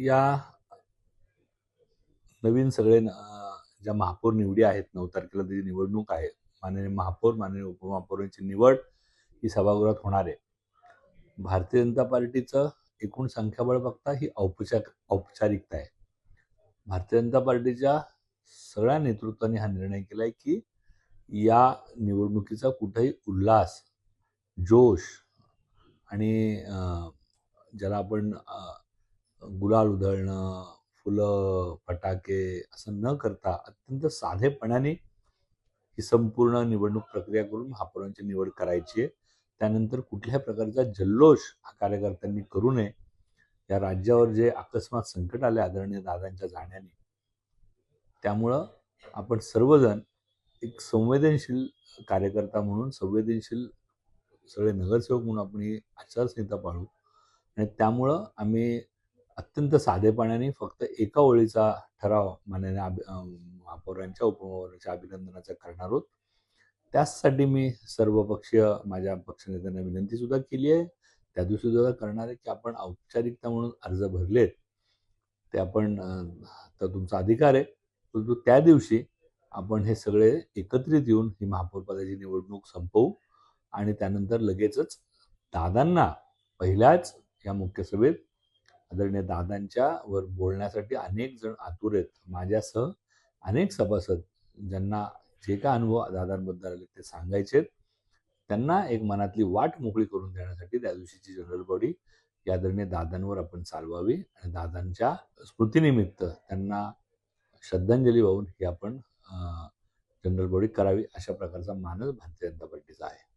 या नवीन सगळे ज्या महापौर निवडी आहेत, 9 तारखेला त्याची निवडणूक आहे. माननीय महापौर, माननीय उपमहापौरांची निवड ही सभागृहात होणार आहे. भारतीय जनता पार्टीचं एकूण संख्याबळ बघता ही औपचारिकता आहे. भारतीय जनता पार्टीच्या सगळ्या नेतृत्वाने हा निर्णय केलाय की या निवडणुकीचा कुठेही उल्हास, जोश आणि ज्याला आपण गुलाल उधळणं, फुलं, फटाके असं न करता अत्यंत साधेपणाने ही संपूर्ण निवडणूक प्रक्रिया करून महापौरांची निवड करायची आहे. त्यानंतर कुठल्याही प्रकारचा जल्लोष हा कार्यकर्त्यांनी करू नये. या राज्यावर जे अकस्मात संकट आले आदरणीय दादांच्या जाण्याने, त्यामुळं आपण सर्वजण एक संवेदनशील कार्यकर्ता म्हणून, संवेदनशील सगळे नगरसेवक म्हणून आपण ही आचारसंहिता पाळू. आणि त्यामुळं आम्ही अत्यंत साधेपणाने फक्त एका ओळीचा ठराव माननीय महापौरांच्या, उपमहापौरांच्या अभिनंदनाचा करणार आहोत. त्याचसाठी मी सर्वपक्षीय माझ्या पक्षनेत्यांना विनंती सुद्धा केली आहे. त्या दिवशी सुद्धा करणार आहे की आपण औपचारिकता म्हणून अर्ज भरलेत ते आपण, तर तुमचा अधिकार आहे, परंतु त्या दिवशी आपण हे सगळे एकत्रित येऊन ही महापौर पदाची निवडणूक संपवू आणि त्यानंतर लगेचच दादांना पहिल्याच या मुख्य सभेत आदरणीय दादांच्या वर बोलण्यासाठी अनेक जण आतुर आहेत. माझ्यासह अनेक सभासद ज्यांना जे काय अनुभव दादांबद्दल आले ते सांगायचे, त्यांना एक मनातली वाट मोकळी करून देण्यासाठी त्या दिवशीची जनरल बॉडी या आदरणीय दादांवर आपण चालवावी आणि दादांच्या स्मृतीनिमित्त त्यांना श्रद्धांजली वाहून ही आपण जनरल बॉडी करावी, अशा प्रकारचा मानस भारतीय जनता पार्टीचा आहे.